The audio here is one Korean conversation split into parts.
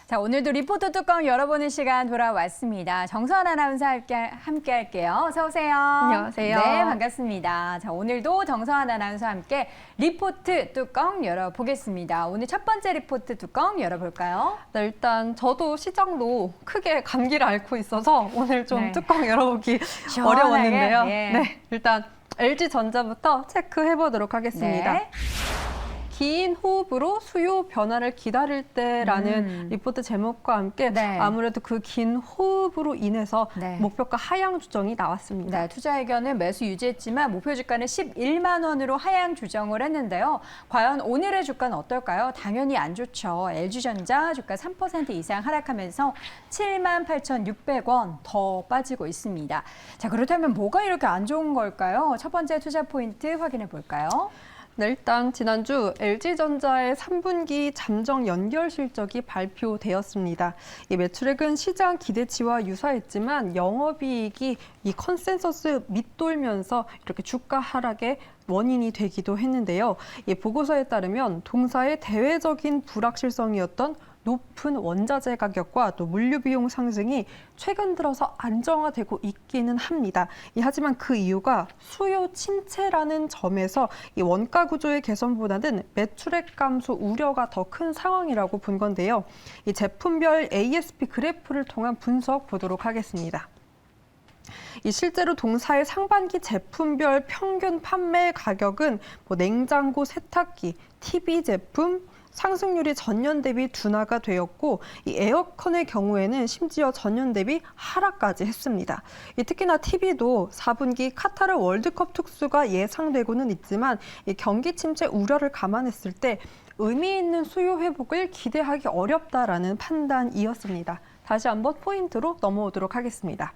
자, 오늘도 리포터 뚜껑 열어보는 시간 돌아왔습니다. 정수환 아나운서 함께 할게요. 어서 오세요. 안녕하세요. 네, 반갑습니다. 자, 오늘도 정수환 아나운서와 함께 리포트 뚜껑 열어보겠습니다. 오늘 첫 번째 리포트 뚜껑 열어볼까요? 네, 일단 저도 시장도 크게 감기를 앓고 있어서 오늘 좀 네. 뚜껑 열어보기 시원하게, 어려웠는데요. 예. 네, 일단 LG전자부터 체크해보도록 하겠습니다. 네. 긴 호흡으로 수요 변화를 기다릴 때라는 리포트 제목과 함께 네. 아무래도 그 긴 호흡으로 인해서 네. 목표가 하향 조정이 나왔습니다. 네, 투자 의견은 매수 유지했지만 목표 주가는 11만 원으로 하향 조정을 했는데요. 과연 오늘의 주가는 어떨까요? 당연히 안 좋죠. LG전자 주가 3% 이상 하락하면서 78,600원 더 빠지고 있습니다. 자, 그렇다면 뭐가 이렇게 안 좋은 걸까요? 첫 번째 투자 포인트 확인해 볼까요? 네, 일단 지난주 LG전자의 3분기 잠정 연결 실적이 발표되었습니다. 이 매출액은 시장 기대치와 유사했지만 영업이익이 이 컨센서스 밑돌면서 이렇게 주가 하락의 원인이 되기도 했는데요. 이 보고서에 따르면 동사의 대외적인 불확실성이었던 높은 원자재 가격과 또 물류 비용 상승이 최근 들어서 안정화되고 있기는 합니다. 하지만 그 이유가 수요 침체라는 점에서 이 원가 구조의 개선보다는 매출액 감소 우려가 더 큰 상황이라고 본 건데요. 이 제품별 ASP 그래프를 통한 분석 보도록 하겠습니다. 실제로 동사의 상반기 제품별 평균 판매 가격은 냉장고, 세탁기, TV 제품, 상승률이 전년 대비 둔화가 되었고 이 에어컨의 경우에는 심지어 전년 대비 하락까지 했습니다. 특히나 TV도 4분기 카타르 월드컵 특수가 예상되고는 있지만 이 경기 침체 우려를 감안했을 때 의미 있는 수요 회복을 기대하기 어렵다라는 판단이었습니다. 다시 한번 포인트로 넘어오도록 하겠습니다.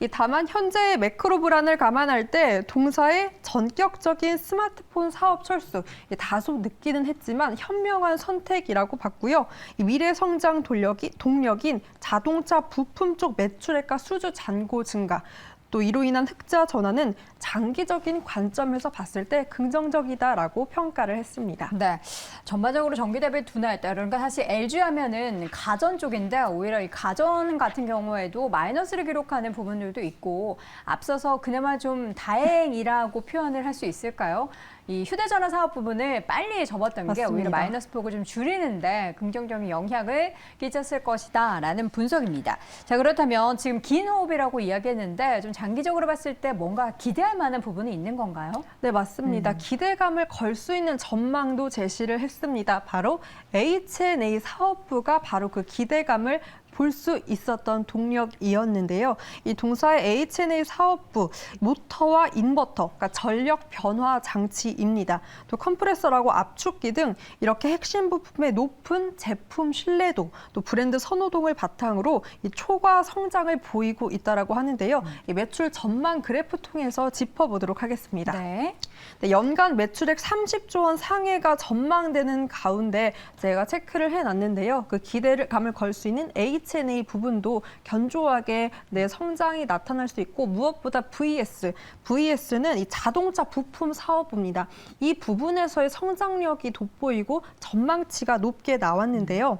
다만 현재의 매크로 불안을 감안할 때 동사의 전격적인 스마트폰 사업 철수 다소 늦기는 했지만 현명한 선택이라고 봤고요. 미래 성장 동력인 자동차 부품 쪽 매출액과 수주 잔고 증가, 또 이로 인한 흑자 전환은 장기적인 관점에서 봤을 때 긍정적이다라고 평가를 했습니다. 네, 전반적으로 전기 대비 둔화했다. 그러니까 사실 LG 하면은 가전 쪽인데 오히려 이 가전 같은 경우에도 마이너스를 기록하는 부분들도 있고 앞서서 그나마 좀 다행이라고 표현을 할 수 있을까요? 이 휴대전화 사업 부분을 빨리 접었던 게 맞습니다. 오히려 마이너스 폭을 좀 줄이는데 긍정적인 영향을 끼쳤을 것이다라는 분석입니다. 자, 그렇다면 지금 긴 호흡이라고 이야기했는데 좀 장기적으로 봤을 때 뭔가 기대할 만한 부분이 있는 건가요? 네, 맞습니다. 기대감을 걸 수 있는 전망도 제시를 했습니다. 바로 H&A 사업부가 바로 그 기대감을 볼 수 있었던 동력이었는데요. 이 동사의 H&A 사업부, 모터와 인버터, 그러니까 전력 변화 장치입니다. 또 컴프레서라고 압축기 등 이렇게 핵심 부품의 높은 제품 신뢰도, 또 브랜드 선호도를 바탕으로 이 초과 성장을 보이고 있다라고 하는데요. 이 매출 전망 그래프 통해서 짚어보도록 하겠습니다. 네. 네, 연간 매출액 30조 원 상회가 전망되는 가운데 제가 체크를 해놨는데요. 그 기대감을 걸 수 있는 H&A 부분도 견조하게 성장이 나타날 수 있고 무엇보다 VS는 이 자동차 부품 사업부입니다. 이 부분에서의 성장력이 돋보이고 전망치가 높게 나왔는데요.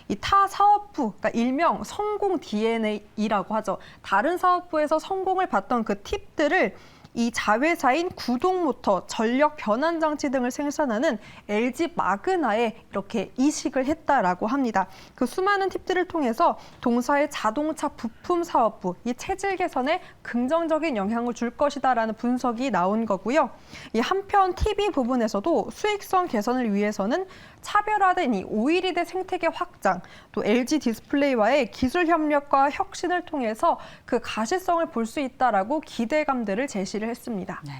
이 타 사업부, 그러니까 일명 성공 DNA라고 하죠. 다른 사업부에서 성공을 봤던 그 팁들을 이 자회사인 구동모터, 전력 변환 장치 등을 생산하는 LG 마그나에 이렇게 이식을 했다라고 합니다. 그 수많은 팁들을 통해서 동사의 자동차 부품 사업부, 이 체질 개선에 긍정적인 영향을 줄 것이다라는 분석이 나온 거고요. 이 한편 TV 부분에서도 수익성 개선을 위해서는 차별화된 이 OLED 생태계 확장, 또 LG 디스플레이와의 기술 협력과 혁신을 통해서 그 가시성을 볼 수 있다라고 기대감들을 제시를 했습니다. 네.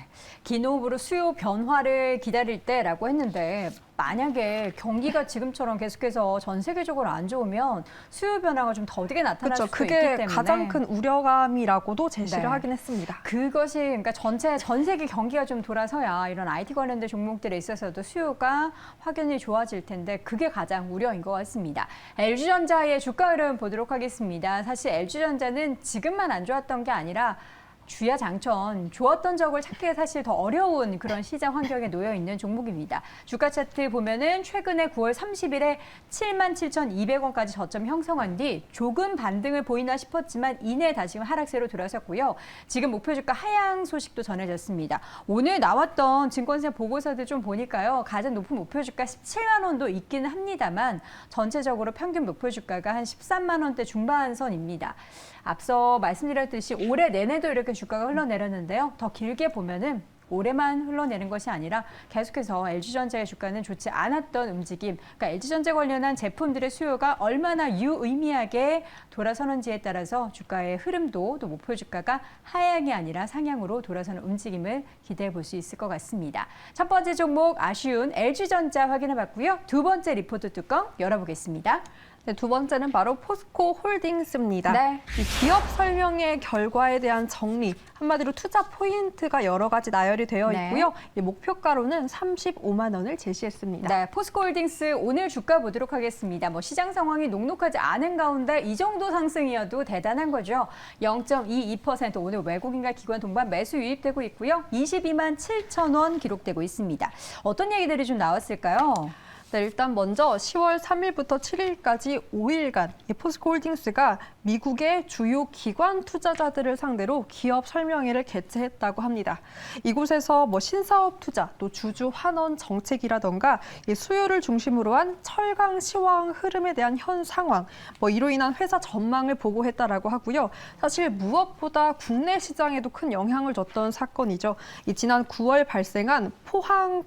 긴 호흡으로 수요 변화를 기다릴 때라고 했는데 만약에 경기가 지금처럼 계속해서 전 세계적으로 안 좋으면 수요 변화가 좀 더디게 나타날 그렇죠. 수도 있기 그게 때문에 가장 큰 우려감이라고도 제시를 네. 하긴 했습니다. 그것이 그러니까 전 세계 경기가 좀 돌아서야 이런 IT 관련된 종목들에 있어서도 수요가 확연히 좋아질 텐데 그게 가장 우려인 것 같습니다. LG전자의 주가 흐름 보도록 하겠습니다. 사실 LG전자는 지금만 안 좋았던 게 아니라 주야장천 좋았던 적을 찾기가 사실 더 어려운 그런 시장 환경에 놓여 있는 종목입니다. 주가 차트 보면은 최근에 9월 30일에 77,200원까지 저점 형성한 뒤 조금 반등을 보이나 싶었지만 이내 다시금 하락세로 돌아섰고요. 지금 목표 주가 하향 소식도 전해졌습니다. 오늘 나왔던 증권사 보고서들 좀 보니까요. 가장 높은 목표 주가 17만 원도 있기는 합니다만 전체적으로 평균 목표 주가가 한 13만 원대 중반선입니다. 앞서 말씀드렸듯이 올해 내내도 이렇게 주가가 흘러내렸는데요. 더 길게 보면은 올해만 흘러내는 것이 아니라 계속해서 LG전자의 주가는 좋지 않았던 움직임, 그러니까 LG전자 관련한 제품들의 수요가 얼마나 유의미하게 돌아서는지에 따라서 주가의 흐름도 또 목표 주가가 하향이 아니라 상향으로 돌아서는 움직임을 기대해 볼 수 있을 것 같습니다. 첫 번째 종목 아쉬운 LG전자 확인해 봤고요. 두 번째 리포트 뚜껑 열어보겠습니다. 네, 두 번째는 바로 포스코 홀딩스입니다. 네. 이 기업 설명의 결과에 대한 정리, 한마디로 투자 포인트가 여러 가지 나열이 되어 네. 있고요. 이 목표가로는 35만 원을 제시했습니다. 네, 포스코홀딩스 오늘 주가 보도록 하겠습니다. 시장 상황이 녹록하지 않은 가운데 이 정도 상승이어도 대단한 거죠. 0.22% 오늘 외국인과 기관 동반 매수 유입되고 있고요. 22만 7천 원 기록되고 있습니다. 어떤 얘기들이 좀 나왔을까요? 네, 일단 먼저 10월 3일부터 7일까지 5일간 이 포스코홀딩스가 미국의 주요 기관 투자자들을 상대로 기업 설명회를 개최했다고 합니다. 이곳에서 신사업 투자, 또 주주 환원 정책이라던가 이 수요를 중심으로 한 철강 시황 흐름에 대한 현 상황, 이로 인한 회사 전망을 보고했다라고 하고요. 사실 무엇보다 국내 시장에도 큰 영향을 줬던 사건이죠. 이 지난 9월 발생한 포항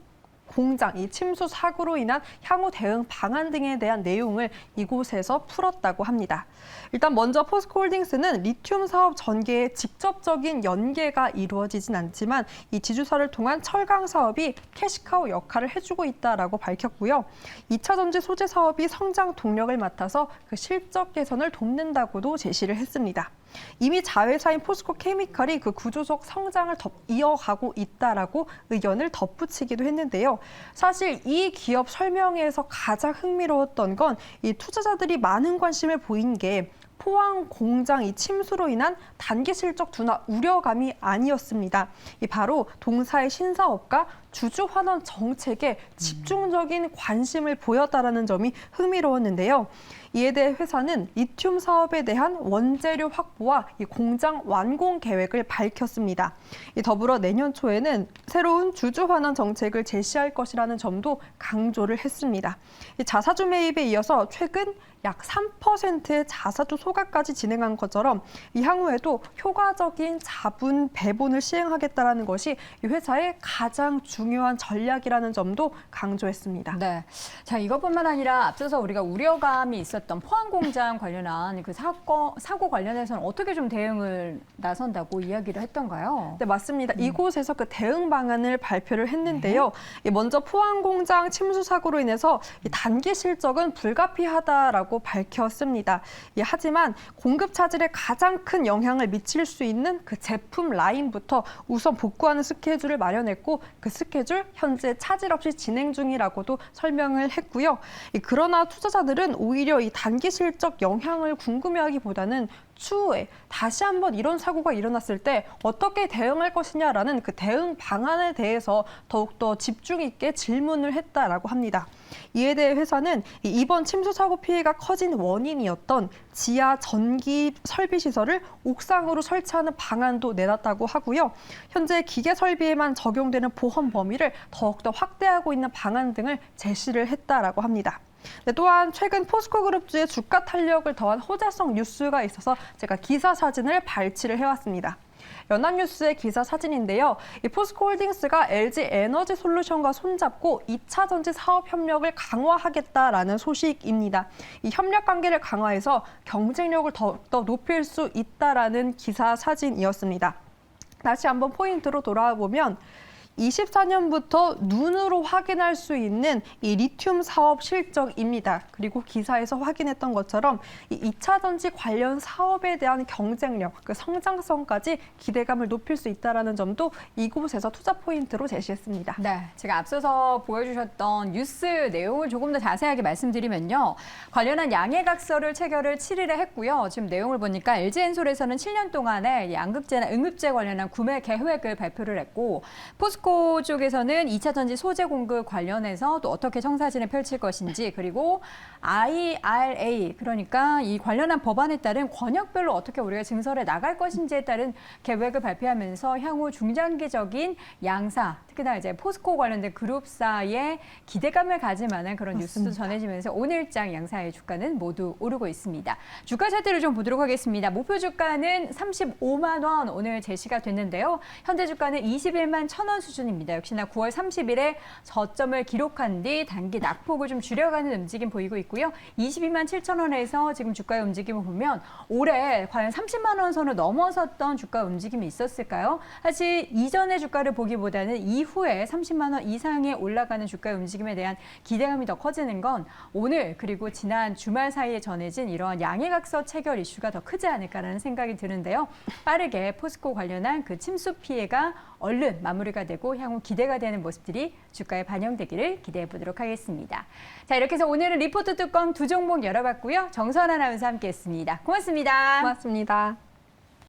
공장, 이 침수 사고로 인한 향후 대응 방안 등에 대한 내용을 이곳에서 풀었다고 합니다. 일단 먼저 포스코홀딩스는 리튬 사업 전개에 직접적인 연계가 이루어지진 않지만 이 지주사를 통한 철강 사업이 캐시카우 역할을 해주고 있다라고 밝혔고요. 2차 전지 소재 사업이 성장 동력을 맡아서 그 실적 개선을 돕는다고도 제시를 했습니다. 이미 자회사인 포스코 케미칼이 그 구조적 성장을 이어가고 있다라고 의견을 덧붙이기도 했는데요. 사실 이 기업 설명회에서 가장 흥미로웠던 건 이 투자자들이 많은 관심을 보인 게 포항 공장 이 침수로 인한 단기 실적 둔화 우려감이 아니었습니다. 바로 동사의 신사업과 주주 환원 정책에 집중적인 관심을 보였다라는 점이 흥미로웠는데요. 이에 대해 회사는 리튬 사업에 대한 원재료 확보와 이 공장 완공 계획을 밝혔습니다. 더불어 내년 초에는 새로운 주주 환원 정책을 제시할 것이라는 점도 강조를 했습니다. 자사주 매입에 이어서 최근 약 3%의 자사주 소각까지 진행한 것처럼 향후에도 효과적인 자본 배분을 시행하겠다는 것이 이 회사의 가장 중요한 전략이라는 점도 강조했습니다. 네, 자 이것뿐만 아니라 앞서서 우리가 우려감이 있었던 포항 공장 관련한 그 사고 관련해서는 어떻게 좀 대응을 나선다고 이야기를 했던가요? 네, 맞습니다. 이곳에서 그 대응 방안을 발표를 했는데요. 먼저 포항 공장 침수 사고로 인해서 이 단기 실적은 불가피하다라고 밝혔습니다. 하지만 공급 차질에 가장 큰 영향을 미칠 수 있는 그 제품 라인부터 우선 복구하는 스케줄을 마련했고 그 스케줄 현재 차질 없이 진행 중이라고도 설명을 했고요. 그러나 투자자들은 오히려 이 단기 실적 영향을 궁금해하기보다는 추후에 다시 한번 이런 사고가 일어났을 때 어떻게 대응할 것이냐라는 그 대응 방안에 대해서 더욱더 집중 있게 질문을 했다라고 합니다. 이에 대해 회사는 이번 침수 사고 피해가 커진 원인이었던 지하 전기 설비 시설을 옥상으로 설치하는 방안도 내놨다고 하고요. 현재 기계 설비에만 적용되는 보험 범위를 더욱더 확대하고 있는 방안 등을 제시를 했다라고 합니다. 또한 최근 포스코그룹주의 주가 탄력을 더한 호재성 뉴스가 있어서 제가 기사 사진을 발치를 해왔습니다. 연합뉴스의 기사 사진인데요. 이 포스코홀딩스가 LG 에너지 솔루션과 손잡고 2차 전지 사업 협력을 강화하겠다라는 소식입니다. 이 협력 관계를 강화해서 경쟁력을 더욱더 높일 수 있다라는 기사 사진이었습니다. 다시 한번 포인트로 돌아와 보면 24년부터 눈으로 확인할 수 있는 이 리튬 사업 실적입니다. 그리고 기사에서 확인했던 것처럼 이 2차 전지 관련 사업에 대한 경쟁력, 그 성장성까지 기대감을 높일 수 있다는 점도 이곳에서 투자 포인트로 제시했습니다. 네, 제가 앞서서 보여주셨던 뉴스 내용을 조금 더 자세하게 말씀드리면요. 관련한 양해각서를 체결을 7일에 했고요. 지금 내용을 보니까 LG엔솔에서는 7년 동안에 양극재나 응급재 관련한 구매 계획을 발표를 했고, 포스코 쪽에서는 2차 전지 소재 공급 관련해서 또 어떻게 청사진을 펼칠 것인지, 그리고 IRA, 그러니까 이 관련한 법안에 따른 권역별로 어떻게 우리가 증설해 나갈 것인지에 따른 계획을 발표하면서 향후 중장기적인 양사, 특히나 이제 포스코 관련된 그룹사의 기대감을 가질 만한 그런 뉴스도 전해지면서 오늘장 양사의 주가는 모두 오르고 있습니다. 주가 차트를 좀 보도록 하겠습니다. 목표 주가는 35만 원 오늘 제시가 됐는데요. 현재 주가는 21만 1,000원 수준입니다. 역시나 9월 30일에 저점을 기록한 뒤 단기 낙폭을 좀 줄여가는 움직임 보이고 있고요. 22만 7,000원에서 지금 주가의 움직임을 보면 올해 과연 30만 원 선을 넘어섰던 주가 움직임이 있었을까요? 사실 이전의 주가를 보기보다는 이후에 30만 원 이상에 올라가는 주가의 움직임에 대한 기대감이 더 커지는 건 오늘 그리고 지난 주말 사이에 전해진 이러한 양해각서 체결 이슈가 더 크지 않을까라는 생각이 드는데요. 빠르게 포스코 관련한 그 침수 피해가 얼른 마무리가 되고 향후 기대가 되는 모습들이 주가에 반영되기를 기대해 보도록 하겠습니다. 자, 이렇게 해서 오늘은 리포트 뚜껑 두 종목 열어봤고요. 정선 아나운서 함께했습니다. 고맙습니다. 고맙습니다.